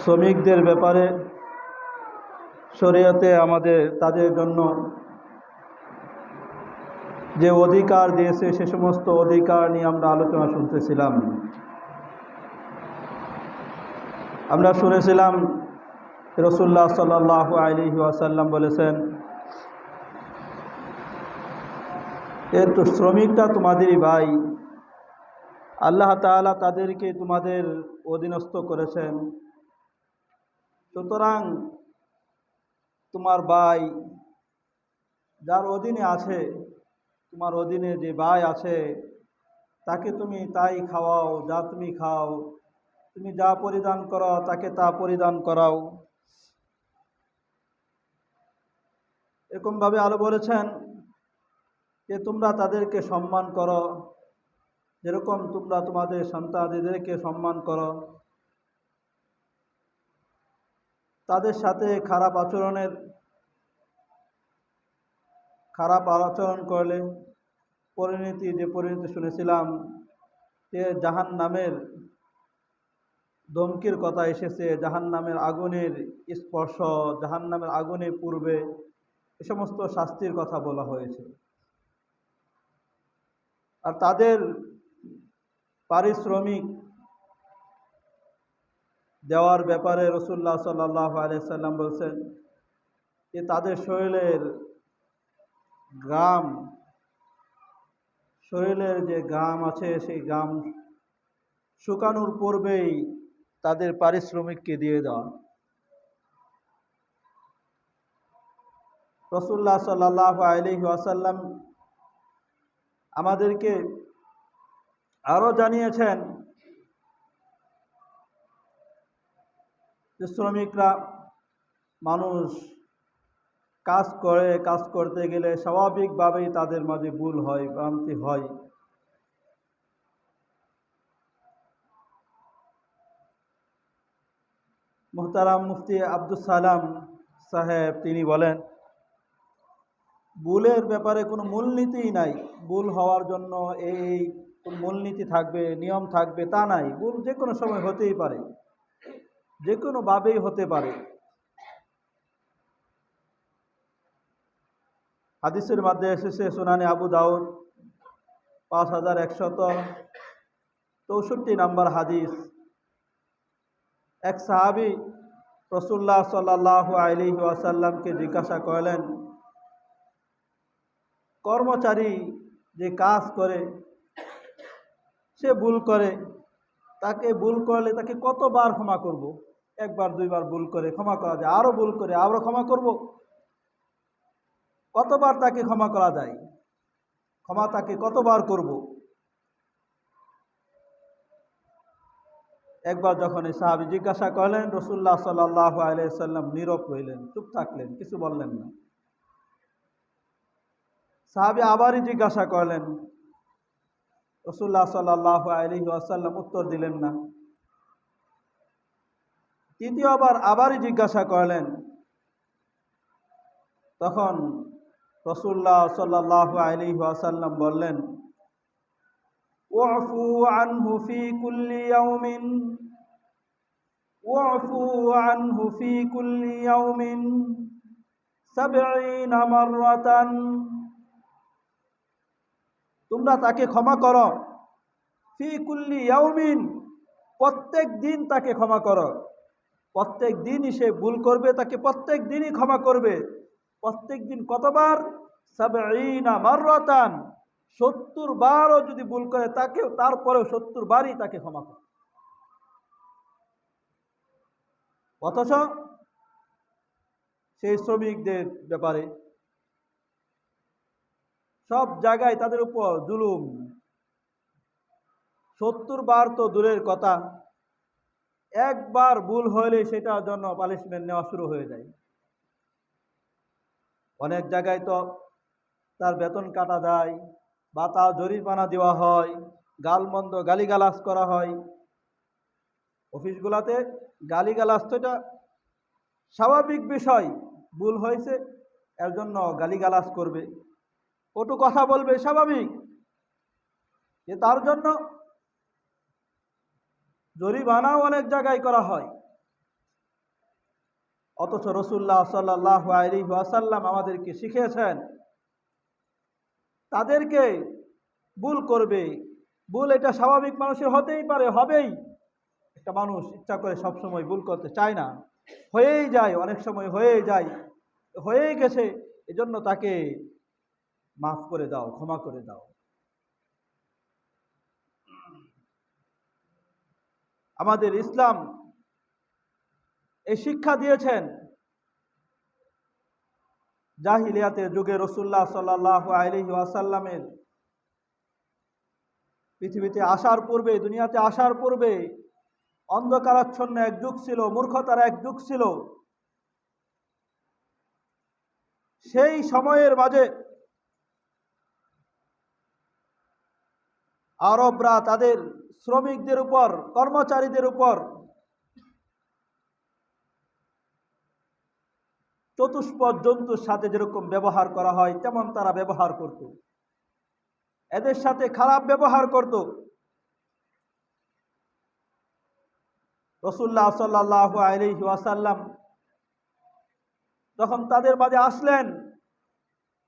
শ্রমিকদের ব্যাপারে শরীয়তে আমাদের তাদের জন্য যে অধিকার দিয়েছে সে সমস্ত অধিকার নিয়ে আমরা আলোচনা শুনতেছিলাম। আমরা শুনেছিলাম রাসূলুল্লাহ সাল্লাল্লাহু আলাইহি ওয়াসাল্লাম বলেছেন, তো শ্রমিকটা তোমাদেরই ভাই, আল্লাহ তাআলা তাদেরকে তোমাদের অধীনস্থ করেছেন, সুতরাং তোমার ভাই যার অধীনে আছে, তোমার অধীনে যে ভাই আছে তাকে তুমি তাই খাওয়াও, যা তুমি খাও, তুমি যা পরিধান করো তাকে তা পরিধান করাও। এরকমভাবে আরও বলেছেন যে তোমরা তাদেরকে সম্মান করো যেরকম তোমরা তোমাদের সন্তানদেরকে সম্মান করো। তাদের সাথে খারাপ আচরণ করলে যে পরিণতি শুনেছিলাম যে জাহান্নামের ধমকির কথা এসেছে, জাহান্নামের আগুনের স্পর্শ, জাহান্নামের আগুনে পূর্বে এ সমস্ত শাস্তির কথা বলা হয়েছে। আর তাদের পারিশ্রমিক দেওয়ার ব্যাপারে রাসূলুল্লাহ সাল্লাল্লাহু আলাইহি ওয়াসাল্লাম বলছেন যে তাদের শরীরের যে ঘাম আছে সেই ঘাম শুকানোর পূর্বেই তাদের পারিশ্রমিককে দিয়ে দেওয়া। রাসূলুল্লাহ সাল্লাল্লাহু আলাইহি ওয়াসাল্লাম আমাদেরকে আরও জানিয়েছেন যে শ্রমিকরা মানুষ কাজ করতে গেলে স্বাভাবিকভাবেই তাদের মাঝে ভুল হয়, ভ্রান্তি হয়। মুহতারাম মুফতি আব্দুস সালাম সাহেব তিনি বলেন, ভুলের ব্যাপারে কোনো মূলনীতিই নাই। ভুল হওয়ার জন্য এই মূলনীতি থাকবে, নিয়ম থাকবে তা নাই। ভুল যে কোনো সময় হতেই পারে, যে কোনোভাবেই হতে পারে। হাদিসের মধ্যে এসেছে সুনানে আবু দাউদ 5164 নম্বর হাদিস, এক সাহাবী রাসূলুল্লাহ সাল্লাল্লাহু আলাইহি ওয়াসাল্লামকে জিজ্ঞাসা করলেন, কর্মচারী যে কাজ করে সে ভুল করে, তাকে ভুল করলে তাকে কতবার ক্ষমা করব? একবার দুইবার ভুল করে ক্ষমা করা যায়, আরও ভুল করে আরও ক্ষমা করব? কতবার তাকে ক্ষমা করা যায়? ক্ষমা তাকে কতবার করব? একবার যখন এই সাহাবী জিজ্ঞাসা করলেন, রাসূলুল্লাহ সাল্লাল্লাহু আলাইহি ওয়াসাল্লাম নীরব রইলেন, চুপ থাকলেন, কিছু বললেন না। সাহাবী আবারই জিজ্ঞাসা করলেন, রাসূলুল্লাহ সাল্লাল্লাহু আলাইহি ওয়াসাল্লাম উত্তর দিলেন না। তৃতীয়বার আবারই জিজ্ঞাসা করলেন, তখন রাসূলুল্লাহ সাল্লাল্লাহু আলাইহি ওয়াসাল্লাম বললেন, ওয়াফু আনহু ফি কুল্লি ইয়াউমিন, ওয়াফু আনহু ফি কুল্লি ইয়াউমিন 70 মাররাতান। তোমরা তাকে ক্ষমা করো, ফি কুল্লি ইয়াউমিন, প্রত্যেক দিন তাকে ক্ষমা করো। প্রত্যেক দিনই সে ভুল করবে, তাকে প্রত্যেক দিনই ক্ষমা করবে। প্রত্যেক দিন কতবার? 70 মাররাতান, 70 বারও যদি ভুল করে তারপরেও 70 বারই তাকে ক্ষমা করে। অথচ সেই শ্রমিকদের ব্যাপারে সব জায়গায় তাদের উপর জুলুম। 70 বার তো দূরের কথা, একবার ভুল হলে সেটার জন্য পানিশমেন্ট নেওয়া শুরু হয়ে যায়। অনেক জায়গায় তো তার বেতন কাটা যায় বা তার জরিমানা দেওয়া হয়, গালিগালাজ করা হয়। অফিসগুলোতে গালিগালাজ তো এটা স্বাভাবিক বিষয়, ভুল হয়েছে এর জন্য গালিগালাজ করবে, কটু কথা বলবে, স্বাভাবিক। যে তার জন্য জরিমানাও অনেক জায়গায় করা হয়। অথচ রাসূলুল্লাহ সাল্লাল্লাহু আলাইহি ওয়াসাল্লাম আমাদেরকে শিখিয়েছেন তাদেরকে ভুল করবে। ভুল এটা স্বাভাবিক, মানুষের হতেই পারে, হবেই। একটা মানুষ ইচ্ছা করে সবসময় ভুল করতে চায় না, হয়েই যায়, অনেক সময় হয়েই যায়, হয়েই গেছে, এজন্য তাকে মাফ করে দাও, ক্ষমা করে দাও। আমাদের ইসলাম এই শিক্ষা দিয়েছেন। জাহিলিয়াতের যুগে রাসূলুল্লাহ সাল্লাল্লাহু আলাইহি ওয়াসাল্লামের পৃথিবীতে আসার পূর্বে, দুনিয়াতে আসার পূর্বে অন্ধকারাচ্ছন্ন এক যুগ ছিল, মূর্খতার এক যুগ ছিল। সেই সময়ের মাঝে আরবরা তাদের শ্রমিকদের উপর, কর্মচারীদের উপর চতুষ্পদ জন্তুর সাথে যেরকম ব্যবহার করা হয় তেমন তারা ব্যবহার করত, এদের সাথে খারাপ ব্যবহার করত। রাসূলুল্লাহ সাল্লাল্লাহু আলাইহি ওয়াসাল্লাম যখন তাদের মাঝে আসলেন,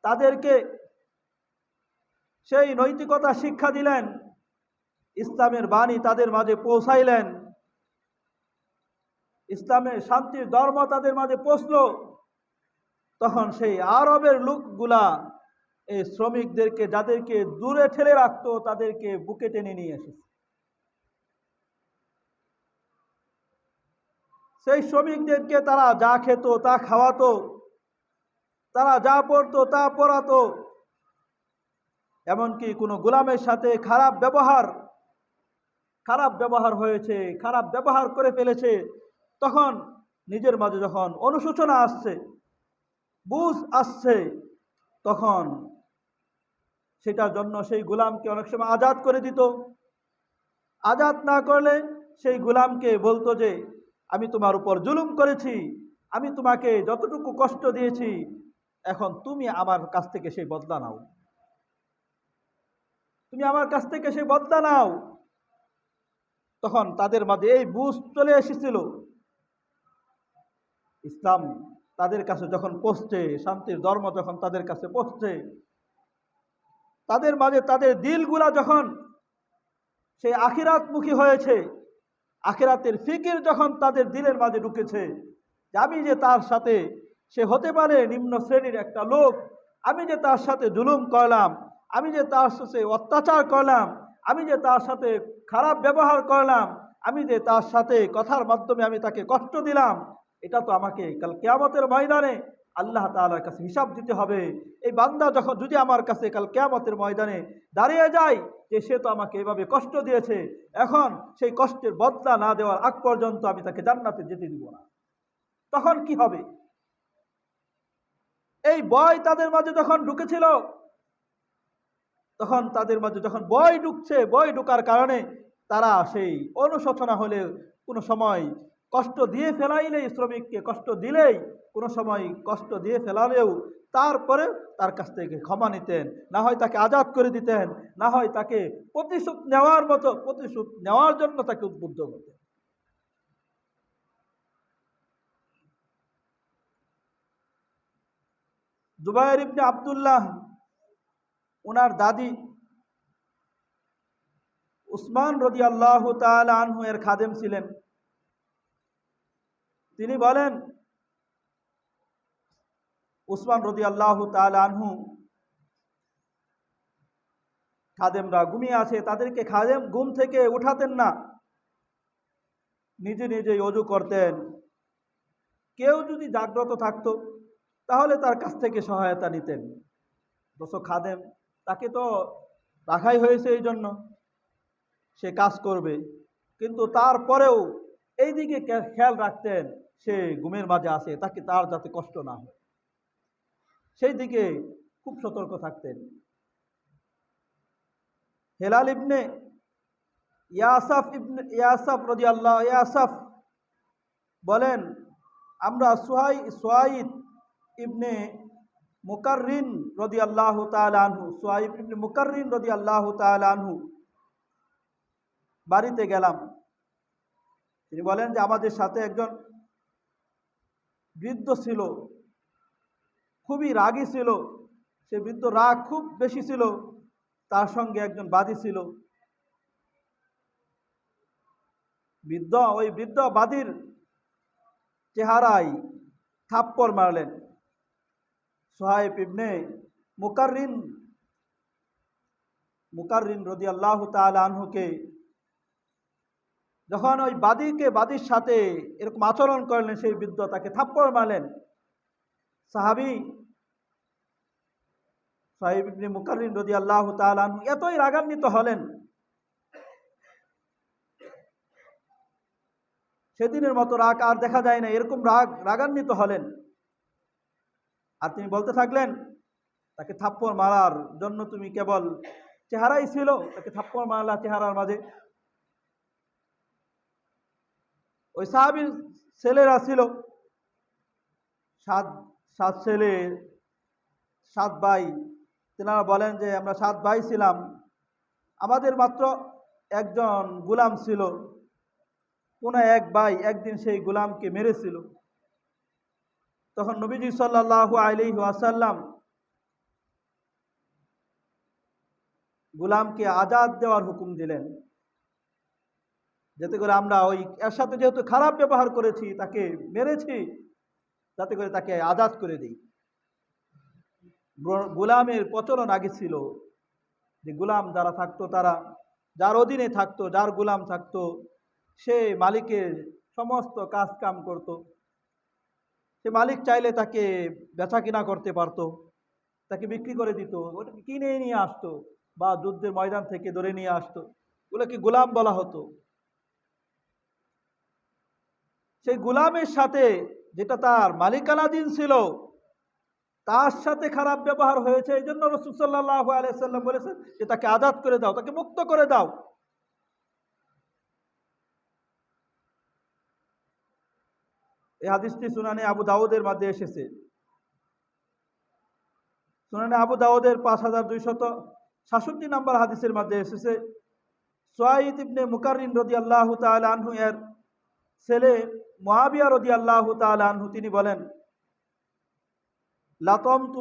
তাদেরকে সেই নৈতিকতা শিক্ষা দিলেন, ইসলামের বাণী তাদের মাঝে পৌঁছাইলেন, ইসলামের শান্তির ধর্ম তাদের মাঝে পৌঁছলো। তখন সেই আরবের লোকগুলা এই শ্রমিকদেরকে, যাদেরকে দূরে ঠেলে রাখতো, তাদেরকে বুকে টেনে নিয়ে এসেছে। সেই শ্রমিকদেরকে তারা যা খেত তা খাওয়াতো, তারা যা পড়তো তা পড়াতো, এমনকি কোনো গোলামের সাথে খারাপ ব্যবহার হয়েছে, খারাপ ব্যবহার করে ফেলেছে। তখন নিজের মাঝে যখন অনুশোচনা আসছে, বুঝ আসছে, তখন সেটার জন্য সেই গোলামকে অনেক সময় আজাদ করে দিত। আজাদ না করলে সেই গোলামকে বলতো যে আমি তোমার উপর জুলুম করেছি, আমি তোমাকে যতটুকু কষ্ট দিয়েছি, এখন তুমি আমার কাছ থেকে সেই বদলা নাও, তুমি আমার কাছ থেকে সেই বদলা নাও। তখন তাদের মাঝে এই বুঝ চলে এসেছিল। ইসলাম তাদের কাছে যখন পৌঁছছে, শান্তির ধর্ম যখন তাদের কাছে পৌঁছছে, তাদের মাঝে তাদের দিলগুলা যখন সেই আখিরাতমুখী হয়েছে, আখিরাতের ফিকির যখন তাদের দিলের মাঝে ঢুকেছে, যে আমি যে তার সাথে, সে হতে পারে নিম্ন শ্রেণীর একটা লোক, আমি যে তার সাথে জুলুম করলাম, আমি যে তার সাথে অত্যাচার করলাম, আমি যে তার সাথে খারাপ ব্যবহার করলাম, আমি যে তার সাথে কথার মাধ্যমে আমি তাকে কষ্ট দিলাম, এটা তো আমাকে কাল কিয়ামতের ময়দানে আল্লাহ তাআলার কাছে হিসাব দিতে হবে। এই বান্দা যখন যদি আমার কাছে কাল কিয়ামতের ময়দানে দাঁড়িয়ে যায় যে সে তো আমাকে এভাবে কষ্ট দিয়েছে, এখন সেই কষ্টের বদলা না দেওয়ার আগ পর্যন্ত আমি তাকে জান্নাতে যেতে দিব না, তখন কি হবে? এই ভয় তাদের মাঝে যখন ঢুকেছিল, তখন তাদের মাঝে যখন ভয় ঢুকছে, ভয় ঢুকার কারণে তারা সেই অনুশোচনা হলে, কোনো সময় কষ্ট দিয়ে ফেলাইলেই, শ্রমিককে কষ্ট দিলেই, কোনো সময় কষ্ট দিয়ে ফেলালেও তারপরে তার কাছ থেকে ক্ষমা নিতেন, না হয় তাকে আজাদ করে দিতেন, না হয় তাকে প্রতিশোধ নেওয়ার জন্য তাকে উদ্বুদ্ধ করতেন। জুবায়ের ইবনে আব্দুল্লাহ, ওনার দাদি উসমান রাদিয়াল্লাহু তাআলা আনহু এর খাদেম ছিলেন। তিনি বলেন, উসমান রাদিয়াল্লাহু তাআলা আনহু খাদেমরা ঘুমিয়ে আছে, তাদেরকে খাদেম ঘুম থেকে উঠাতেন না, নিজে নিজেই ওযু করতেন। কেউ যদি জাগ্রত থাকতো তাহলে তার কাছ থেকে সহায়তা নিতেন। দোস্ত খাদেম, তাকে তো রাখাই হয়েছে এই জন্য সে কাজ করবে, কিন্তু তারপরেও এই দিকে খেয়াল রাখতেন সে ঘুমের মাঝে আছে, তাকে তার যাতে কষ্ট না হয়, সেই দিকে খুব সতর্ক থাকতেন। হেলাল ইবনে ইয়াসাফ রাদিয়াল্লাহু ইয়াসাফ বলেন, আমরা সুয়াইদ ইবনে মুকাররিন রাদিয়াল্লাহু তাআলা আনহু, সুয়াইদ ইবনে মুকাররিন রাদিয়াল্লাহু তাআলা আনহু বাড়িতে গেলাম। তিনি বলেন যে আমাদের সাথে একজন বৃদ্ধ ছিল, খুবই রাগী ছিল। সে বৃদ্ধ রাগ খুব বেশি ছিল। তার সঙ্গে একজন বাদী ছিল। ওই বৃদ্ধ বাদীর চেহারায় থাপ্পড় মারলেন। সুহাইব ইবনে মুকাররিন রাদিয়াল্লাহু তাআলা আনহুকে যখন ওই বাদীর সাথে এরকম আচরণ করলেন, সেই বৃদ্ধ তাকে থাপ্পড় মারলেন। সাহাবী সুহাইব ইবনে মুকাররিন রাদিয়াল্লাহু তাআলা আনহু এতই রাগান্বিত হলেন, সেদিনের মতো রাগ আর দেখা যায় না, এরকম রাগান্বিত হলেন। আর তিনি বলতে থাকলেন, তাকে থাপ্পড় মারার জন্য তুমি কেবল চেহারাই ছিল, তাকে থাপ্পড় মারলা চেহারার মাঝে। ওই সাহাবীর ছেলেরা ছিল সাত ছেলে, 7 ভাই। তেনারা বলেন যে আমরা 7 ভাই ছিলাম, আমাদের মাত্র একজন গোলাম ছিল। কোনো এক ভাই একদিন সেই গোলামকে মেরেছিল। তখন নবীজি সাল্লাল্লাহু আলাইহি ওয়াসাল্লাম গোলামকে আজাদ দেওয়ার হুকুম দিলেন, যাতে করে আমরা ওই এর সাথে যেহেতু খারাপ ব্যবহার করেছি, তাকে মেরেছি, যাতে করে তাকে আজাদ করে দিই। গোলামের প্রচলন আগে ছিল যে গোলাম যারা থাকতো, তারা যার অধীনে থাকতো, যার গোলাম থাকতো, সে মালিকের সমস্ত কাজ কাম করত। সে মালিক চাইলে তাকে বেচা কিনা করতে পারতো, তাকে বিক্রি করে দিত, ওটাকে কিনে নিয়ে আসতো বা যুদ্ধের ময়দান থেকে ধরে নিয়ে আসতো, ওগুলোকে গোলাম বলা হতো। সেই গোলামের সাথে, যেটা তার মালিকানাধীন ছিল, তার সাথে খারাপ ব্যবহার হয়েছে। এই জন্য রাসূল সাল্লাল্লাহু আলাইহি সাল্লাম বলেছেন যে তাকে আজাদ করে দাও, তাকে মুক্ত করে দাও। এই হাদিসটি সুনানে আবু দাউদের মধ্যে এসেছে। সুনানে আবু দাউদের 5266 নম্বর হাদিসের মধ্যে এসেছে, সুহাইব ইবনে মুকাররিন রাদিয়াল্লাহু তাআলা আনহু এর ছেলে মুআবিয়া রাদিয়াল্লাহু তাআলা আনহু তিনি বলেন, লাতামতু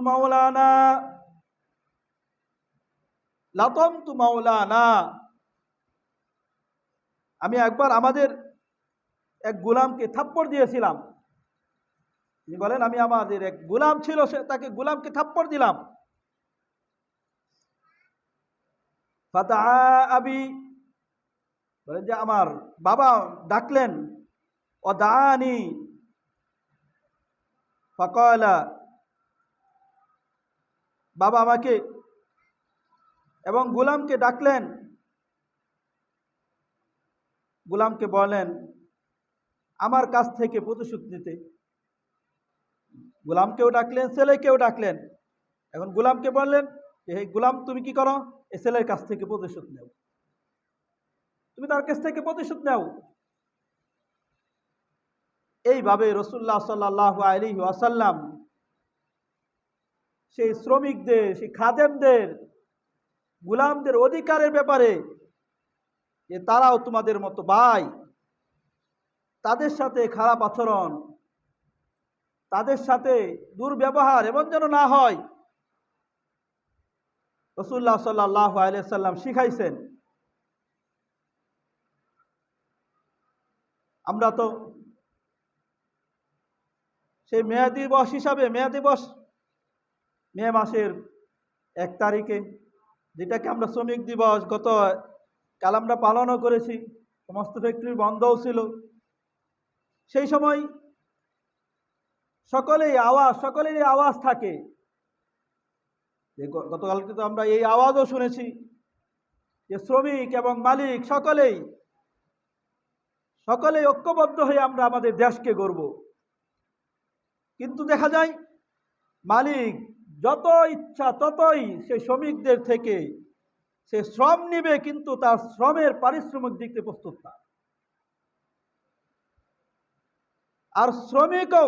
মাওলানা, আমি একবার আমাদের এক গোলামকে থাপ্পড় দিয়েছিলাম। তিনি বলেন, আমি আমাদের এক গোলাম ছিল, তাকে গোলামকে থাপ্পড় দিলাম। ফাদাআ আবি, বলেন যে আমার বাবা ডাকলেন, ওয়াদাআনি ফাকালা, বাবা আমাকে এবং গোলামকে ডাকলেন। গোলামকে বলেন আমার কাছ থেকে প্রতিশোধ নিতে। গোলামকেও ডাকলেন, ছেলেকেও ডাকলেন। এখন গোলামকে বললেন যে হে গোলাম, তুমি কি করো, এই ছেলের কাছ থেকে প্রতিশোধ নাও, তুমি তার কাছ থেকে প্রতিশোধ নাও। এইভাবে রাসূলুল্লাহ সাল্লাল্লাহু আলাইহি ওয়াসাল্লাম সেই শ্রমিকদের, সেই খাদেমদের, গোলামদের অধিকারের ব্যাপারে, যে তারাও তোমাদের মতো ভাই, তাদের সাথে খারাপ আচরণ, তাদের সাথে দুর্ব্যবহার এমন যেন না হয়, রাসূলুল্লাহ সাল্লাল্লাহু আলাইহি সাল্লাম শিখাইছেন। আমরা তো সেই মেয়া দিবস হিসাবে, মে মাসের 1 তারিখে, যেটাকে আমরা শ্রমিক দিবস গত কাল আমরা পালনও করেছি, সমস্ত ফ্যাক্টরি বন্ধও ছিল। সেই সময় সকলেরই আওয়াজ থাকে, যে গতকালকে তো আমরা এই আওয়াজও শুনেছি যে শ্রমিক এবং মালিক সকলেই ঐক্যবদ্ধ হয়ে আমরা আমাদের দেশকে গড়ব। কিন্তু দেখা যায় মালিক যত ইচ্ছা ততই সেই শ্রমিকদের থেকে সে শ্রম নিবে, কিন্তু তার শ্রমের পারিশ্রমিক দিতে প্রস্তুত না। আর শ্রমিকও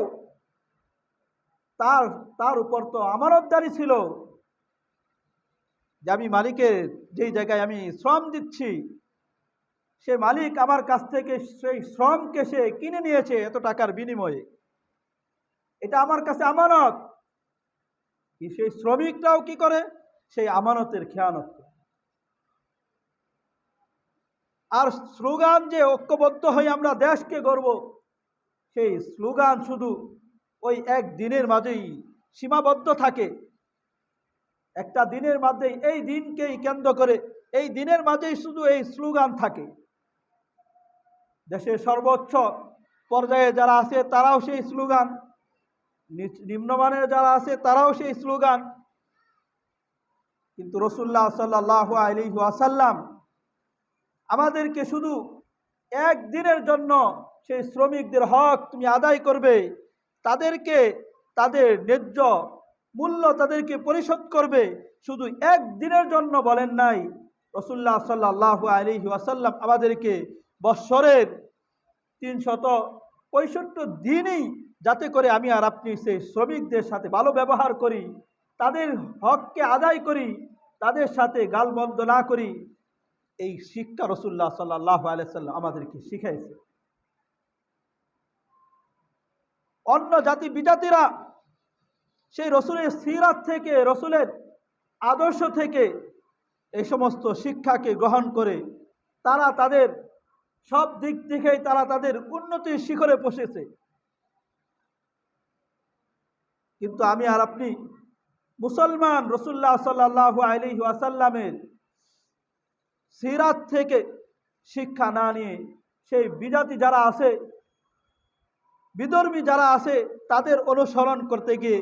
তার উপর তো আমানতদারি ছিল, যে আমি মালিকের যেই জায়গায় আমি শ্রম দিচ্ছি, সে মালিক আমার কাছ থেকে সেই শ্রমকে সে কিনে নিয়েছে এত টাকার বিনিময়ে। এটা আমার কাছে আমানত। সেই শ্রমিকরাও কি করে? সেই আমানতের খেয়ানত করে। আর স্লোগান যে ঐক্যবদ্ধ হয়ে আমরা দেশকে গড়ব, সেই স্লোগান শুধু ওই এক দিনের মাঝেই সীমাবদ্ধ থাকে। একটা দিনের মাঝেই, এই দিনকেই কেন্দ্র করে, এই দিনের মাঝেই শুধু এই স্লোগান থাকে। দেশের সর্বোচ্চ পর্যায়ে যারা আছে তারাও সেই স্লোগান, নিম্নমানের যারা আছে তারাও সেই স্লোগান। কিন্তু রাসূলুল্লাহ সাল্লাল্লাহু আলাইহি ওয়াসাল্লাম আমাদেরকে শুধু একদিনের জন্য সেই শ্রমিকদের হক তুমি আদায় করবে, তাদেরকে তাদের ন্যায্য মূল্য তাদেরকে পরিশোধ করবে, শুধু একদিনের জন্য বলেন নাই। রাসূলুল্লাহ সাল্লাল্লাহু আলাইহি ওয়াসাল্লাম আমাদেরকে বৎসরের 365 দিনই যাতে করে আমি আর আপনি সেই শ্রমিকদের সাথে ভালো ব্যবহার করি, তাদের হককে আদায় করি, তাদের সাথে গালমন্দ না করি, এই শিক্ষা রাসূলুল্লাহ সাল্লাল্লাহু আলাইহি ওয়াসাল্লাম আমাদেরকে শিখাইছে। অন্য জাতি বিজাতিরা সেই রসুলের সিরাত থেকে, রসুলের আদর্শ থেকে এই সমস্ত শিক্ষাকে গ্রহণ করে তারা তাদের সব দিক থেকেই তারা তাদের উন্নতির শিখরে পৌঁছেছে। কিন্তু আমি আর আপনি মুসলমান রাসূলুল্লাহ সাল্লাল্লাহু আলাইহি ওয়াসাল্লামের সিরাত থেকে শিক্ষা না নিয়ে সেই বিজাতি যারা আছে, বিধর্মী যারা আছে, তাদের অনুসরণ করতে গিয়ে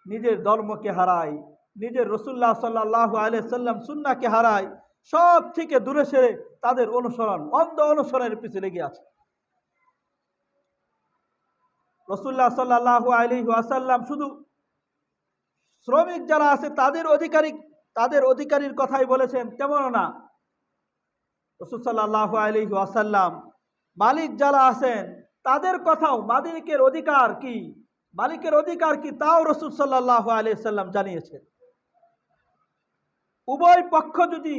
নিজের ধর্মকে হারায়, নিজের রাসূলুল্লাহ সাল্লাল্লাহু আলাইহি ওয়াসাল্লাম সুন্নাহকে হারায়, সব থেকে দূরে সরে তাদের অনুসরণ, অন্ধ অনুসরণের পিছনে লেগে আছে। রাসূলুল্লাহ সাল্লাল্লাহু আলাইহি ওয়াসাল্লাম শুধু শ্রমিক যারা আছে তাদের অধিকারীর কথাই বলেছেন তেমন না। রাসূল সাল্লাল্লাহু আলাইহি ওয়াসাল্লাম মালিক যারা আছেন তাদের কথাও, মালিকের অধিকার কি তাও রাসূল সাল্লাল্লাহু আলাইহি ওয়াসাল্লাম জানিয়েছেন। উভয় পক্ষ যদি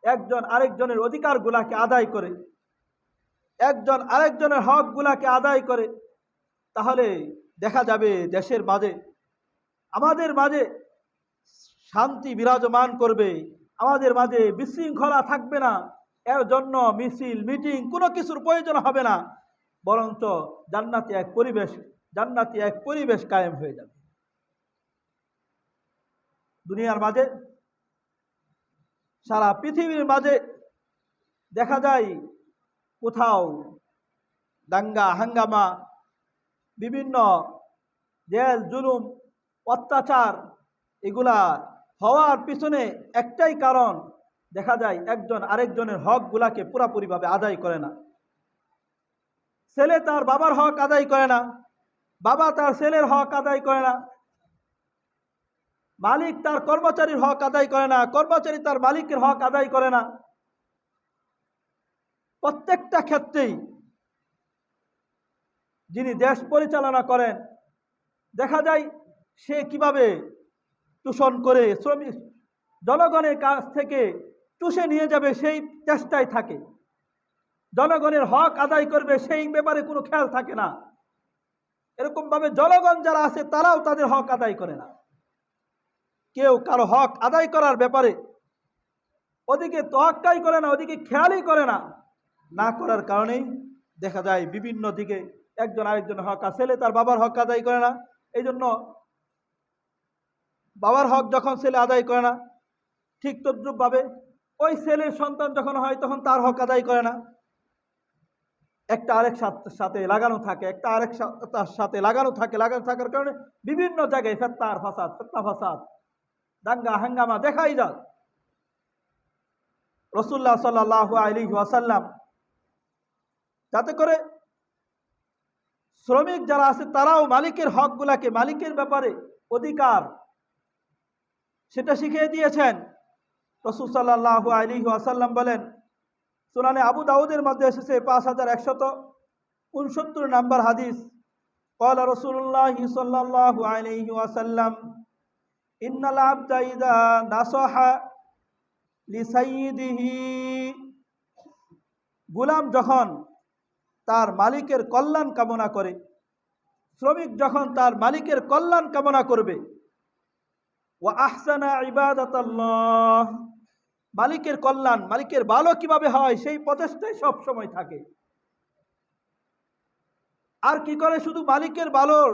একজন আরেকজনের অধিকারগুলাকে আদায় করে, একজন আরেকজনের হকগুলাকে আদায় করে, তাহলে দেখা যাবে দেশের মাঝে, আমাদের মাঝে শান্তি বিরাজমান করবে, আমাদের মাঝে বিশৃঙ্খলা থাকবে না। এর জন্য মিছিল মিটিং কোনো কিছুর প্রয়োজন হবে না, বরঞ্চ জান্নাতি এক পরিবেশ কায়েম হয়ে যাবে। দুনিয়ার মাঝে, সারা পৃথিবীর মাঝে দেখা যায় কোথাও দাঙ্গা হাঙ্গামা, বিভিন্ন জেল জুলুম অত্যাচার, এগুলা হওয়ার পিছনে একটাই কারণ, দেখা যায় একজন আরেকজনের হকগুলাকে পুরোপুরিভাবে আদায় করে না। ছেলে তার বাবার হক আদায় করে না, বাবা তার ছেলের হক আদায় করে না, মালিক তার কর্মচারীর হক আদায় করে না, কর্মচারী তার মালিকের হক আদায় করে না। প্রত্যেকটা ক্ষেত্রেই যিনি দেশ পরিচালনা করেন, দেখা যায় সে কিভাবে শোষণ করে শ্রমিক জনগণের কাছ থেকে চুষে নিয়ে যাবে সেই চেষ্টায় থাকে, জনগণের হক আদায় করবে সেই ব্যাপারে কোনো খেয়াল থাকে না। এরকমভাবে জনগণ যারা আছে তারাও তাদের হক আদায় করে না। কেউ কারো হক আদায় করার ব্যাপারে ওদিকে তোয়াক্কাই করে না, ওদিকে খেয়ালই করে না। না করার কারণেই দেখা যায় বিভিন্ন দিকে একজন আরেকজনের হক, ছেলে তার বাবার হক আদায় করে না, এই জন্য বাবার হক যখন ছেলে আদায় করে না, ঠিক তদ্রূপভাবে ওই ছেলের সন্তান যখন হয় তখন তার হক আদায় করে না। একটা আরেক সাথে লাগানো থাকে, লাগানো থাকার কারণে বিভিন্ন জায়গায় ফিতনা ফাসাদ, দাঙ্গা হাঙ্গামা দেখাই যায়। রাসূলুল্লাহ সাল্লাল্লাহু আলাইহি ওয়াসাল্লাম যাতে করে শ্রমিক যারা আছে তারাও মালিকের হকগুলাকে, মালিকের ব্যাপারে অধিকার, সেটা শিখিয়ে দিয়েছেন। রাসূল সাল্লাল্লাহু আলাইহি ওয়াসাল্লাম বলেন, সুনানে আবু দাউদের মধ্যে এসেছে 5169 নম্বর হাদিস, ক্বালা রাসূলুল্লাহ সাল্লাল্লাহু আলাইহি ওয়াসাল্লাম, ইন্নাল আবদা ইযা নাসাহা লিসাইয়্যিদিহি, গোলাম যখন তার মালিকের কল্যাণ কামনা করে, শ্রমিক যখন তার মালিকের কল্যাণ কামনা করবে, ওয়া আহসানা ইবাদাতাল্লাহ, মালিকের কল্যাণ, মালিকের ভালো কিভাবে হয় সেই প্রচেষ্টায় সব সময় থাকে। আর কি করে? শুধু মালিকের ভালোর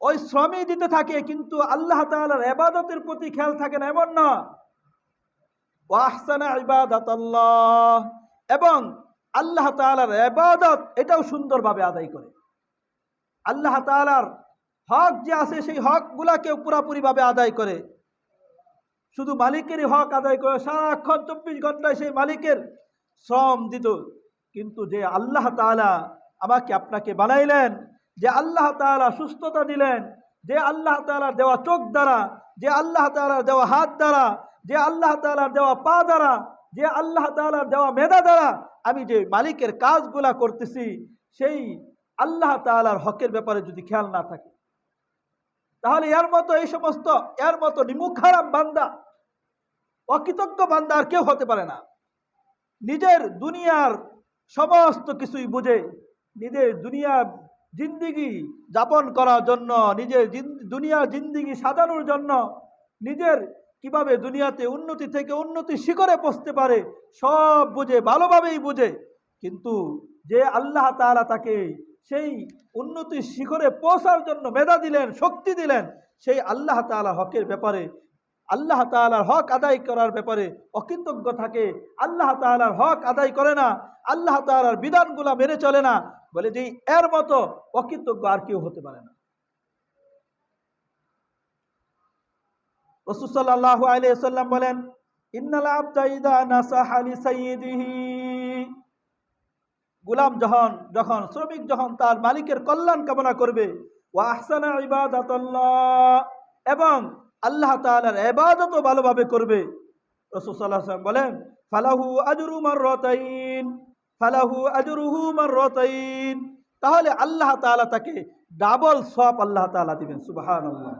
ওই শ্রমই দিতে থাকে, কিন্তু আল্লাহ তাআলার ইবাদতের প্রতি খেয়াল থাকে না, এমন না। ওয়া আহসানা ইবাদাতাল্লাহ, এবং আল্লাহ তাআলার ইবাদত এটাও সুন্দরভাবে আদায় করে। আল্লাহ তাআলার হক যে আছে সেই হকগুলাকে পুরাপুরিভাবে আদায় করে। শুধু মালিকেরই হক আদায় করে সারাক্ষণ 24 ঘন্টায় সেই মালিকের শ্রম দিত, কিন্তু যে আল্লাহ তাআলা আমাকে আপনাকে বানাইলেন, যে আল্লাহ তাআলা সুস্থতা দিলেন, যে আল্লাহ তাআলার দেওয়া চোখ দ্বারা, যে আল্লাহ তাআলার দেওয়া হাত দ্বারা, যে আল্লাহ তাআলার দেওয়া পা দ্বারা, যে আল্লাহ তাআলার দেওয়া মেধা দ্বারা আমি যে মালিকের কাজগুলা করতেছি, সেই আল্লাহ তাআলার হকের ব্যাপারে যদি খেয়াল না থাকে, তাহলে এর মতো নিমুখারাম বান্দা, অকৃতজ্ঞ বান্দা আর কেউ হতে পারে না। নিজের দুনিয়ার সমস্ত কিছুই বুঝে, নিজের দুনিয়া জিন্দিগি যাপন করার জন্য, নিজের দুনিয়া জিন্দিগি সাজানোর জন্য, নিজের কিভাবে দুনিয়াতে উন্নতি থেকে উন্নতি শিখরে পৌঁছতে পারে সব বুঝে, ভালোভাবেই বুঝে, কিন্তু যে আল্লাহ তাআলা তাকে সেই উন্নতির শিখরে পৌঁছার জন্য মেধা দিলেন, শক্তি দিলেন, সেই আল্লাহ তাআলা হকের ব্যাপারে, আল্লাহ তাআলার হক আদায় করার ব্যাপারে অকৃতজ্ঞ থাকে, আল্লাহ তাআলার হক আদায় করে না, আল্লাহ তাআলার বিধানগুলা মেনে চলে না, বলে যে এর মতো অকৃতজ্ঞ আর কেউ হতে পারে না। রাসূল সাল্লাল্লাহু আলাইহি ওয়াসাল্লাম বলেন, ইন্নাল আবদা ইযা নাসাহা লি সাইয়্যিদিহি, গোলাম যখন শ্রমিক যখন তার মালিকের কল্যাণ কামনা করবে, ওয়া আহসানা ইবাদাতাল্লাহ, এবং আল্লাহ তাআলার ইবাদতও ভালোভাবে করবে, রাসূল সাল্লাল্লাহু আলাইহি ওয়াসাল্লাম বলেন, ফালাহু আজরুহু মাররাতাইন, তাহলে আল্লাহ তাআলা তাকে ডাবল সওয়াব আল্লাহ তাআলা দিবেন। সুবহানাল্লাহ,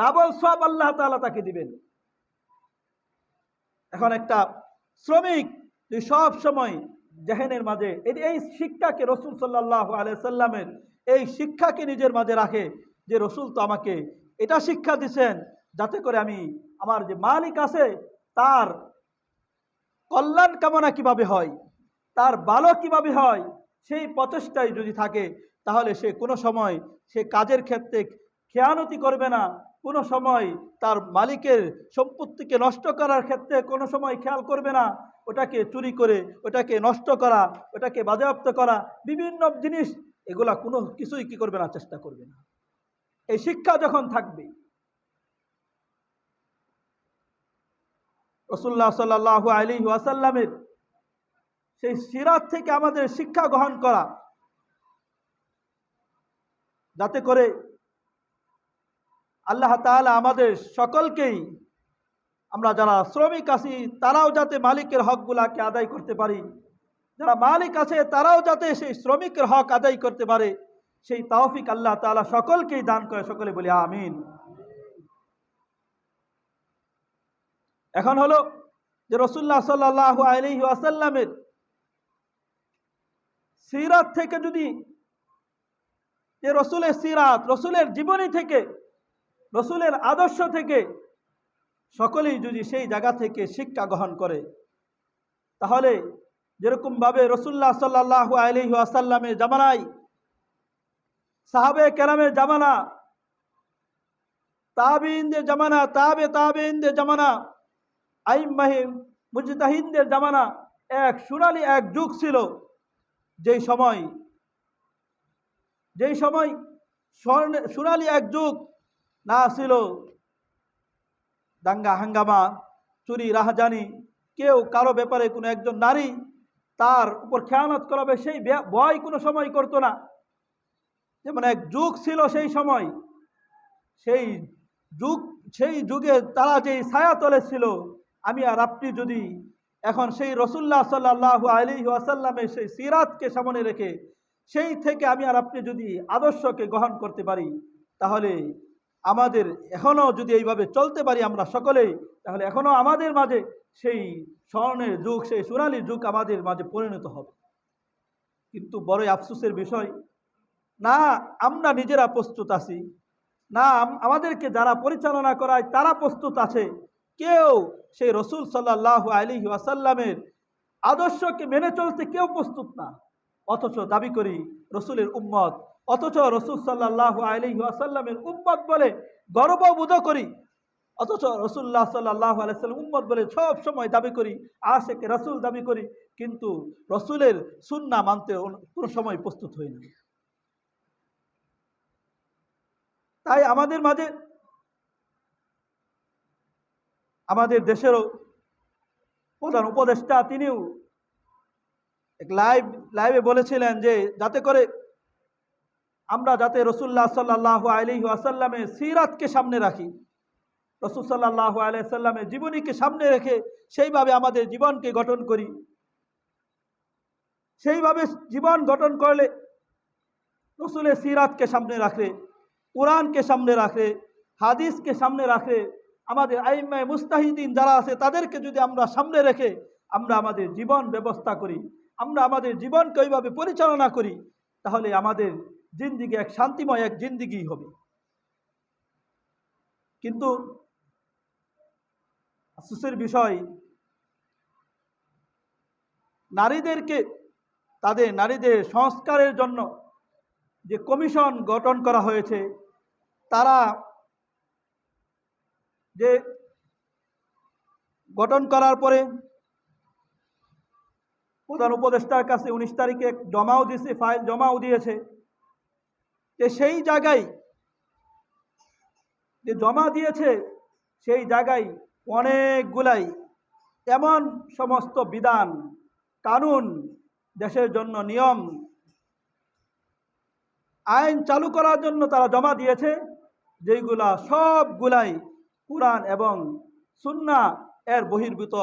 ডাবল সওয়াব আল্লাহ তাআলা তাকে দিবেন। এখন একটা শ্রমিক যে সব সময় জেহেনের মাঝে এই শিক্ষাকে, রাসূল সাল্লাল্লাহু আলাইহি সাল্লামের এই শিক্ষাকে নিজের মাঝে রাখে, যে রাসূল তো আমাকে এটা শিক্ষা দিয়েছেন যাতে করে আমি আমার যে মালিক আছে তার কল্যাণ কামনা কিভাবে হয়, তার ভালো কিভাবে হয়, সেই প্রচেষ্টায় যদি থাকে, তাহলে সে কোনো সময় সে কাজের ক্ষেত্রে খেয়ানতি করবে না, কোনো সময় তার মালিকের সম্পত্তিকে নষ্ট করার ক্ষেত্রে কোনো সময় খেয়াল করবে না, ওটাকে চুরি করে, ওটাকে নষ্ট করা, ওটাকে বাজেয়াপ্ত করা, বিভিন্ন জিনিস, এগুলা কোনো কিছুই কি করবে না, চেষ্টা করবে না। এই শিক্ষা যখন থাকবে, রাসূলুল্লাহ সাল্লাল্লাহু আলাইহি ওয়াসাল্লামের সেই সিরাত থেকে আমাদের শিক্ষা গ্রহণ করা, যাতে করে আল্লাহ তাআলা আমাদের সকলকেই, আমরা যারা শ্রমিক আছি তারাও যাতে মালিকের হকগুলাকে আদায় করতে পারি, যারা মালিক আছে তারাও যাতে সেই শ্রমিকের হক আদায় করতে পারে, সেই তৌফিক আল্লাহ তাআলা সকলকেই দান করে। সকলে বলি আমিন। এখন হলো যে রাসূলুল্লাহ সাল্লাল্লাহু আলাইহি ওয়াসাল্লামের সিরাত থেকে, যদি যে রাসূলের সিরাত, রাসূলের জীবনী থেকে, রাসূলের আদর্শ থেকে সকলেই যদি সেই জায়গা থেকে শিক্ষা গ্রহণ করে, তাহলে যেরকমভাবে রাসূলুল্লাহ সাল্লাল্লাহু আলাইহি ওয়াসাল্লামের জামানায়, সাহাবে কেরামের জামানা, তাবিঈনদের জামানা, তাবিঈনদের জামানা, আইম্মায়ে মুজতাহিদদের জামানা এক সোনালী এক যুগ ছিল, যেই সময় সোনালী এক যুগ না ছিল দাঙ্গা হাঙ্গামা, চুরি রাহাজানি, কেউ কারো ব্যাপারে কোনো একজন নারী তার উপর খেয়ানত করাবে সেই ভয় কোনো সময় করতো না। যেমন এক যুগ ছিল সেই সময়, সেই যুগে তারা যেই ছায়াতলে ছিল, আমি আর আপনি যদি এখন সেই রাসূলুল্লাহ সাল্লাল্লাহু আলাইহি ওয়াসাল্লামের সেই সিরাতকে সামনে রেখে সেই থেকে আমি আর আপনি যদি আদর্শকে গ্রহণ করতে পারি, তাহলে আমাদের এখনও যদি এইভাবে চলতে পারি আমরা সকলেই, তাহলে এখনও আমাদের মাঝে সেই স্বর্ণের যুগ, সেই সোনালী যুগ আমাদের মাঝে পরিণত হবে। কিন্তু বড়ই আফসোসের বিষয়, না আমরা নিজেরা প্রস্তুত আছি, না আমাদেরকে যারা পরিচালনা করায় তারা প্রস্তুত আছে, কেউ সেই রসুল সাল্লাল্লাহু আলাইহি ওয়াসাল্লামের আদর্শকে মেনে চলতে কেউ প্রস্তুত না। অথচ দাবি করি রসুলের উম্মত, অথচ রসুল সাল্লাল্লাহু আলাইহি ওয়াসাল্লামের উম্মত বলে গর্ববোধ করি, অথচ রসুল্লাহ সাল্লাল্লাহু আলাইহি ওয়াসাল্লাম উম্মত বলে সব সময় দাবি করি, আশেকে রসুল দাবি করি, কিন্তু রসুলের সুন্নাহ মানতে কোনো সময় প্রস্তুত হই না। তাই আমাদের মাঝে, আমাদের দেশেরও প্রধান উপদেষ্টা তিনিও এক লাইভে বলেছিলেন যে যাতে করে আমরা যাতে রসুল্লাহ সাল্লাল্লাহু আলাইহি ওয়াসাল্লামের সিরাতকে সামনে রাখি, রসুল সাল্লাল্লাহু আলাইহি ওয়াসাল্লামের জীবনীকে সামনে রেখে সেইভাবে আমাদের জীবনকে গঠন করি। সেইভাবে জীবন গঠন করলে রসুলের সিরাতকে সামনে রাখলে, কোরআনকে সামনে রাখলে, হাদিসকে সামনে রাখলে, আমাদের আইম্মায়ে মুস্তাহিদিন যারা আছে তাদেরকে যদি আমরা সামনে রেখে আমরা আমাদের জীবন ব্যবস্থা করি, আমরা আমাদের জীবনকে ওইভাবে পরিচালনা করি, তাহলে আমাদের জিন্দিগি এক শান্তিময় এক জিন্দিগি হবে। কিন্তু আফসোসের বিষয়, নারীদেরকে নারীদের সংস্কারের জন্য যে কমিশন গঠন করা হয়েছে, তারা যে গঠন করার পরে প্রধান উপদেষ্টার কাছে 19 তারিখে জমাও দিয়েছে, ফাইল জমাও দিয়েছে, যে সেই জায়গায় যে জমা দিয়েছে সেই জায়গায় অনেকগুলাই এমন সমস্ত বিধান কানুন, দেশের জন্য নিয়ম আইন চালু করার জন্য তারা জমা দিয়েছে, যেইগুলা সবগুলাই কুরআন এবং সুন্নাহ এর বহির্ভূত,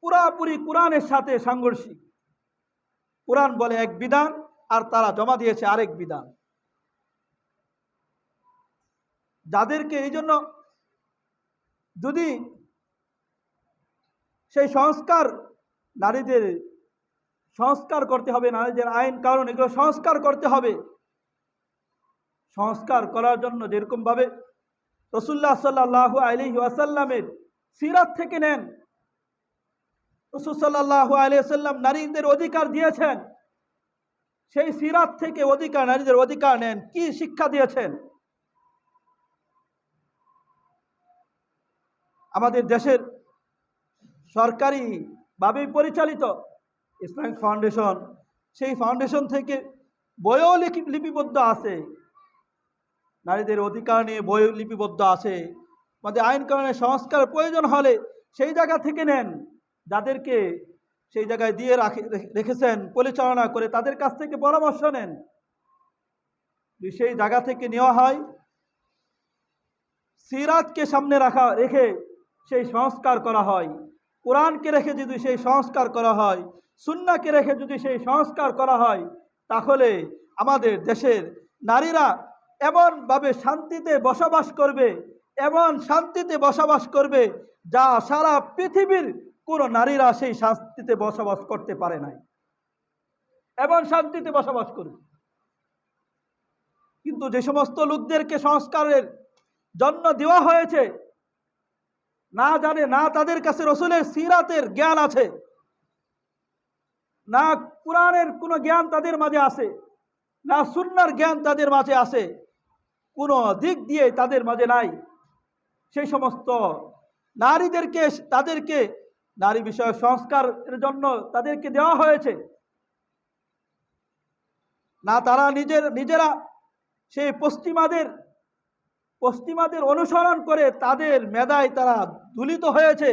পুরাপুরি কোরআনের সাথে সাংঘর্ষিক। কোরআন বলে এক বিধান আর তারা জমা দিয়েছে আরেক বিধান। যাদেরকে এই জন্য যদি সেই সংস্কার, নারীদের সংস্কার করতে হবে, নারীদের আইন কারণ এগুলো সংস্কার করতে হবে। সংস্কার করার জন্য যেরকমভাবে রাসূলুল্লাহ সাল্লাল্লাহু আলাইহি ওয়াসাল্লামের সিরাত থেকে নেন, রাসূল সাল্লাল্লাহু আলাইহি ওয়াসাল্লাম নারীদের অধিকার দিয়েছেন, সেই সিরাত থেকে অধিকার, নারীদের অধিকার নেন। কি শিক্ষা দিয়েছেন? আমাদের দেশের সরকারিভাবেই পরিচালিত ইসলামিক ফাউন্ডেশন, সেই ফাউন্ডেশন থেকে বইও লিপিবদ্ধ আছে, নারীদের অধিকার নিয়ে বই লিপিবদ্ধ আছে। আমাদের আইন কানুনের সংস্কার প্রয়োজন হলে সেই জায়গা থেকে নেন, যাদেরকে সেই জায়গায় দিয়ে রেখেছেন পরিচালনা করে, তাদের কাছ থেকে পরামর্শ নেন। সেই জায়গা থেকে নেওয়া হয়, সিরাতকে সামনে রেখে সেই সংস্কার করা হয়, কোরআনকে রেখে যদি সেই সংস্কার করা হয়, সুন্নাহকে রেখে যদি সেই সংস্কার করা হয়, তাহলে আমাদের দেশের নারীরা এমনভাবে শান্তিতে বসবাস করবে, এমন শান্তিতে বসবাস করবে যা সারা পৃথিবীর কোনো নারীরা সেই শান্তিতে বসবাস করতে পারে নাই, এমন শান্তিতে বসবাস করবে। কিন্তু যে সমস্ত লোকদেরকে সংস্কারের জন্য দেওয়া হয়েছে, না জানে, না তাদের কাছে রসুলের সিরাতের জ্ঞান আছে, না কোরআনের কোনো জ্ঞান তাদের মাঝে আছে, না সুন্নাহর জ্ঞান তাদের মাঝে আছে, কোনো দিক দিয়ে তাদের মাঝে নাই, সেই সমস্ত নারীদেরকে, তাদেরকে নারী বিষয়ক সংস্কারের জন্য তাদেরকে দেওয়া হয়েছে, না তারা নিজেরা সেই পশ্চিমাদের অনুসরণ করে তাদের মেধায় তারা দুলিত হয়েছে,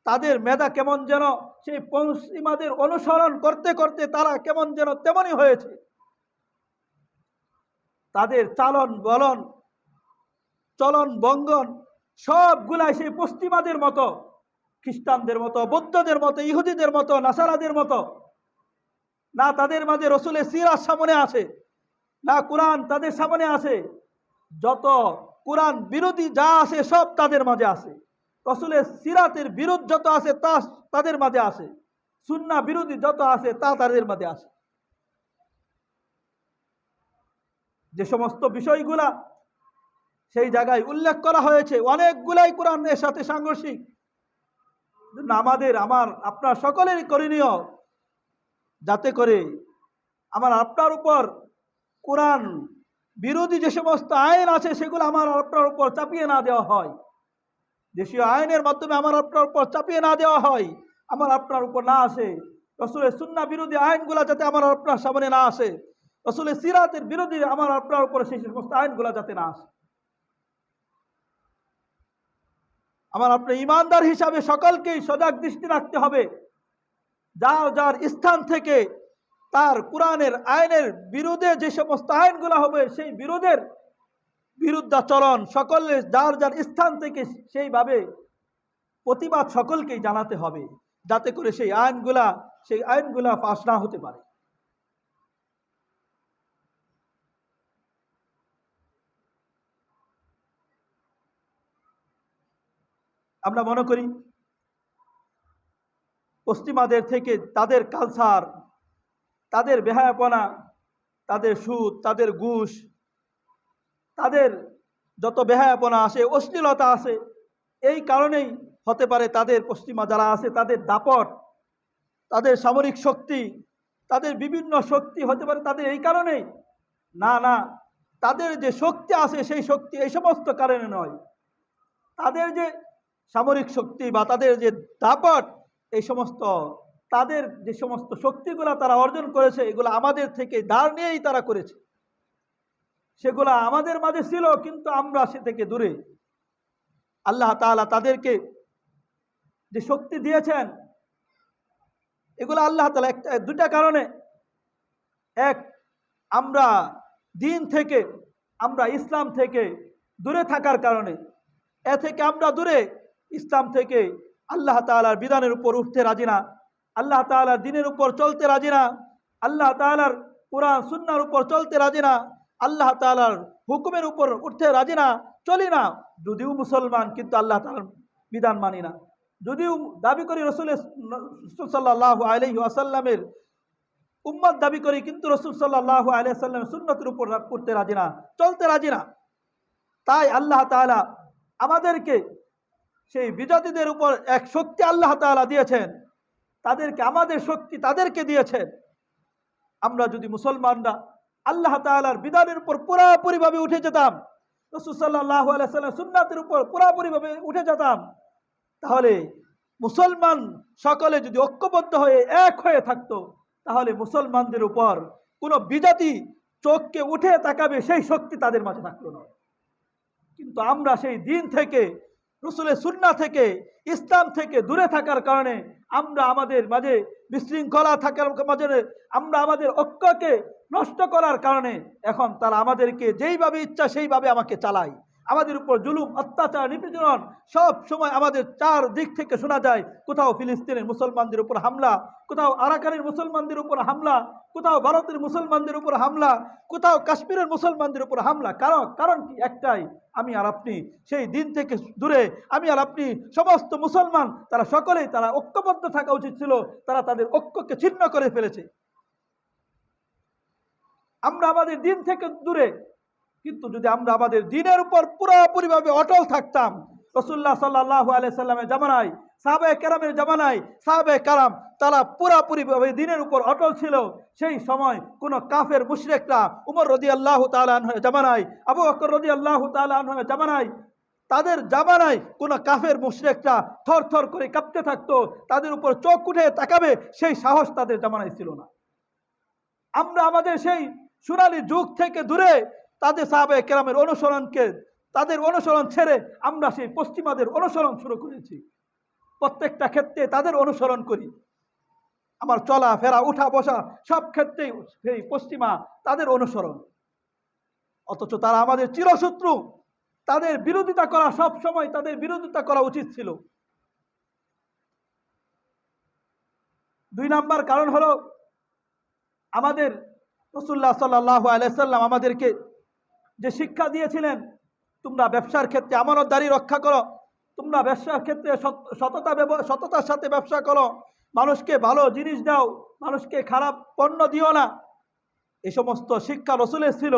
তাদের মেধা কেমন যেন সেই পশ্চিমাদের অনুসরণ করতে করতে তারা কেমন যেন তেমনই হয়েছে। তাদের চালন বলন, চলন বঙ্গন সবগুলাই সেই পশ্চিমাদের মতো, খ্রিস্টানদের মতো, বৌদ্ধদের মতো, ইহুদিদের মতো, নাসারাদের মতো। না তাদের মাঝে রসুলের সিরাত সামনে আছে, না কোরআন তাদের সামনে আছে। যত কোরআন বিরোধী যা আছে সব তাদের মাঝে আছে, রসুলের সিরাতের বিরোধ যত আছে তা তাদের মাঝে আছে, সুন্নাহ বিরোধী যত আছে তা তাদের মাঝে আছে। যে সমস্ত বিষয়গুলা সেই জায়গায় উল্লেখ করা হয়েছে, অনেকগুলাই কোরআনের সাথে সাংঘর্ষিক। আমার আপনার সকলেরই করণীয় যাতে করে আমার আপনার উপর কোরআন বিরোধী যে সমস্ত আইন আছে সেগুলো আমার আপনার উপর চাপিয়ে না দেওয়া হয়, দেশীয় আইনের মাধ্যমে আমার আপনার উপর চাপিয়ে না দেওয়া হয়, আমার আপনার উপর না আসে। রসুলের সুন্নাহ বিরোধী আইনগুলো যাতে আমার আপনার সামনে না আসে, রসুলের সিরাতের বিরোধী আমার আপনার উপর সেই সমস্ত আইনগুলো যাতে না আসে। আমার আপনার ইমানদার হিসাবে সকলকেই সজাগ দৃষ্টি রাখতে হবে। যার যার স্থান থেকে তার কোরআনের আইনের বিরুদ্ধে যে সমস্ত আইনগুলো হবে সেই বিরুদ্ধাচরণ সকলে যার যার স্থান থেকে সেইভাবে প্রতিবাদ সকলকেই জানাতে হবে, যাতে করে সেই আইনগুলা পাস না হতে পারে। আমরা মনে করি পশ্চিমাদের থেকে তাদের কালচার, তাদের বেহায়াপনা, তাদের সুদ, তাদের ঘুষ, তাদের যত বেহায়াপনা আছে, অশ্লীলতা আছে, এই কারণেই হতে পারে তাদের পশ্চিমা যারা আছে তাদের দাপট, তাদের সামরিক শক্তি, তাদের বিভিন্ন শক্তি হতে পারে তাদের এই কারণেই। না, তাদের যে শক্তি আছে সেই শক্তি এই সমস্ত কারণে নয়। তাদের যে সামরিক শক্তি বা তাদের যে দাপট, এই সমস্ত তাদের যে সমস্ত শক্তিগুলা তারা অর্জন করেছে এগুলো আমাদের থেকে ধার নিয়েই তারা করেছে। সেগুলা আমাদের মাঝে ছিল কিন্তু আমরা সে থেকে দূরে। আল্লাহ তাআলা তাদেরকে যে শক্তি দিয়েছেন এগুলো আল্লাহ তাআলা দুটা কারণে। এক, আমরা দিন থেকে, আমরা ইসলাম থেকে দূরে থাকার কারণে। এ থেকে আমরা দূরে, ইসলাম থেকে আল্লাহ তাআলার বিধানের উপর উঠতে রাজি না, আল্লাহ তাআলার দ্বীনের উপর চলতে রাজি না, আল্লাহ তাআলার কুরআন সুন্নাহর উপর চলতে রাজি না, আল্লাহ তাআলার হুকুমের উপর উঠতে রাজি না, চলি না। যদিও মুসলমান কিন্তু আল্লাহ তাআলার বিধান মানি না, যদিও দাবি করি রাসূল সাল্লাল্লাহু আলাইহি ওয়াসাল্লামের উম্মত দাবি করি, কিন্তু রাসূল সাল্লাল্লাহু আলাইহি ওয়াসাল্লামের সুন্নতের উপর করতে রাজি না, চলতে রাজি না। তাই আল্লাহ তাআলা আমাদেরকে সেই বিজাতিদের উপর এক শক্তি আল্লাহ তাআলা দিয়েছেন, তাদেরকে আমাদের শক্তি তাদেরকে দিয়েছেন। আমরা যদি মুসলমানরা আল্লাহ তাআলার বিধানের উপর পুরোপুরিভাবে উঠে যেতাম, রাসূল সাল্লাল্লাহু আলাইহি ওয়াসাল্লামের সুন্নাতের উপর পুরোপুরিভাবে উঠে যেতাম, তাহলে মুসলমান সকলে যদি ঐক্যবদ্ধ হয়ে এক হয়ে থাকতো, তাহলে মুসলমানদের উপর কোনো বিজাতি চোখকে উঠে তাকাবে সেই শক্তি তাদের মাঝে থাকলো না। কিন্তু আমরা সেই দিন থেকে, রাসূলের সুন্নাহ থেকে, ইসলাম থেকে দূরে থাকার কারণে, আমরা আমাদের মাঝে বিশৃঙ্খলা থাকার মাঝে, আমরা আমাদের ঐক্যকে নষ্ট করার কারণে এখন তারা আমাদেরকে যেইভাবে ইচ্ছা সেইভাবে আমাকে চালায়। আমাদের উপর জুলুম, অত্যাচার, নিপীড়ন সব সময় আমাদের চার দিক থেকে শোনা যায়। কোথাও ফিলিস্তিনের মুসলমানদের উপর হামলা, কোথাও আরাকানের মুসলমানদের উপর হামলা, কোথাও ভারতের মুসলমানদের উপর হামলা, কোথাও কাশ্মীরের মুসলমানদের উপর হামলা। কারণ কি? একটাই, আমি আর আপনি সেই দিন থেকে দূরে, আমি আর আপনি সমস্ত মুসলমান তারা সকলেই তারা ঐক্যবদ্ধ থাকা উচিত ছিল, তারা তাদের ঐক্যকে ছিন্ন করে ফেলেছে। আমরা আমাদের দিন থেকে দূরে, কিন্তু যদি আমরা আমাদের দ্বীনের উপর পুরোপুরিভাবে অটল থাকতাম, রাসূলুল্লাহ সাল্লাল্লাহু আলাইহি সাল্লামের জামানায়, সাহাবায়ে কেরামের জামানায়, সাহাবায়ে কেরাম তারা পুরোপুরিভাবে দ্বীনের উপর অটল ছিল। সেই সময় কোন কাফের মুশরিকরা উমর রাদিয়াল্লাহু তাআলা আনহুর জামানায়, আবু বকর রাদিয়াল্লাহু তাআলা আনহুর জামানায়, তাদের জামানায় কোন কাফের মুশরিকরা থরথর করে কাঁপতে থাকতো, তাদের উপর চোখ উঠে তাকাবে সেই সাহস তাদের জামানায় ছিল না। আমরা আমাদের সেই সোনালী যুগ থেকে দূরে তাদের সাহাবায়ে কেরামের তাদের অনুসরণ ছেড়ে আমরা সেই পশ্চিমাদের অনুসরণ শুরু করেছি। প্রত্যেকটা ক্ষেত্রে তাদের অনুসরণ করি, আমার চলা ফেরা, উঠা বসা সব ক্ষেত্রেই সেই পশ্চিমা তাদের অনুসরণ। অথচ তারা আমাদের চিরশত্রু, তাদের বিরোধিতা করা, সব সময় তাদের বিরোধিতা করা উচিত ছিল। 2 নাম্বার কারণ হলো, আমাদের রাসূলুল্লাহ সাল্লাল্লাহু আলাইহি সাল্লাম আমাদেরকে যে শিক্ষা দিয়েছিলেন, তোমরা ব্যবসার ক্ষেত্রে আমানতদারি রক্ষা করো, তোমরা ব্যবসার ক্ষেত্রে সততার সাথে ব্যবসা করো, মানুষকে ভালো জিনিস দাও, মানুষকে খারাপ পণ্য দিও না। এই সমস্ত শিক্ষা রাসূলের ছিল।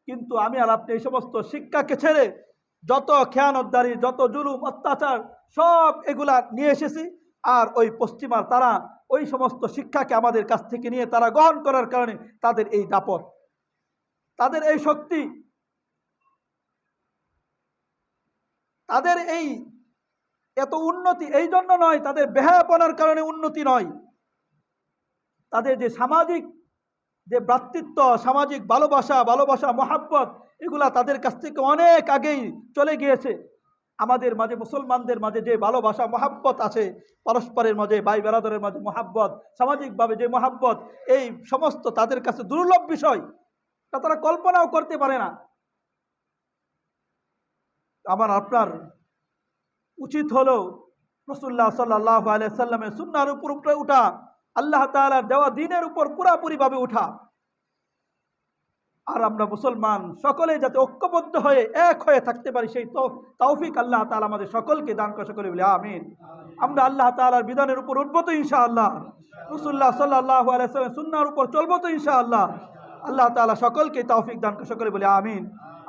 কিন্তু আমি আর আপনি এই সমস্ত শিক্ষাকে ছেড়ে যত খেয়ানতদারি, যত জুলুম অত্যাচার সব এগুলা নিয়ে এসেছি। আর ওই পশ্চিমার তারা ওই সমস্ত শিক্ষাকে আমাদের কাছ থেকে নিয়ে তারা গ্রহণ করার কারণে তাদের এই দাপট, তাদের এই শক্তি, তাদের এই এত উন্নতি এই জন্য নয়, তাদের বেহায়াপনার কারণে উন্নতি নয়, তাদের যে সামাজিক যে ভ্রাতৃত্ব, সামাজিক ভালোবাসা মহাব্বত, এগুলা তাদের কাছ থেকে অনেক আগেই চলে গিয়েছে। আমাদের মাঝে মুসলমানদের মাঝে যে ভালোবাসা মহাব্বত আছে, পরস্পরের মাঝে ভাই বেরাদরের মাঝে মহাব্বত, সামাজিকভাবে যে মহাব্বত, এই সমস্ত তাদের কাছে দুর্লভ বিষয়, তা তারা কল্পনাও করতে পারে না। আমার আপনার উচিত হলো রাসূলুল্লাহ সাল্লাল্লাহু আলাইহি সাল্লামের সুন্নাহর উপর উঠা, আল্লাহ তাআলার দেওয়া দ্বীনের উপর পুরাপুরিভাবে উঠা। আর আমরা মুসলমান সকলে যাতে ঐক্যবদ্ধ হয়ে এক হয়ে থাকতে পারি, সেই তৌফিক আল্লাহ তাআলা আমাদের সকলকে দান করে, সকলে বলি আমিন। আমরা আল্লাহ তাআলার বিধানের উপর উঠবো তো ইনশাআল্লাহ, রাসূলুল্লাহ সাল্লাল্লাহু আলাইহি সাল্লামের সুন্নাহর উপর চলবো তো ইনশাআল্লাহ। আল্লাহ তাআলা সকলকে তৌফিক দান করে, সকলে বলি আমিন।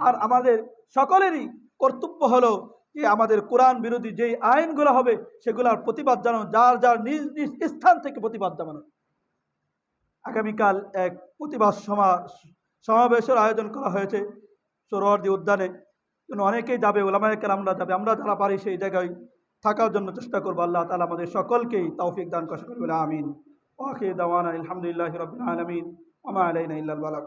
আর আমাদের সকলেরই কর্তব্য হলো যে আমাদের কোরআন বিরোধী যেই আইনগুলো হবে সেগুলোর প্রতিবাদ জানানো, যার যার নিজ নিজ স্থান থেকে প্রতিবাদ জানানো। আগামীকাল এক প্রতিবাদ সমাবেশের আয়োজন করা হয়েছে সোহরাওয়ার্দী উদ্যানে, অনেকেই যাবে, ওলামায়ে কেরামরা যাবে, আমরা যারা পারি সেই জায়গায় থাকার জন্য চেষ্টা করবো। আল্লাহ তাআলা আমাদের সকলকেই তৌফিক দান করে, সকলে বলে আমিন। ওয়া আখিরু দাওয়ানা আলহামদুলিল্লাহি রাব্বিল আলামিন ওয়া মা আলাইনা ইল্লাল বালাগ।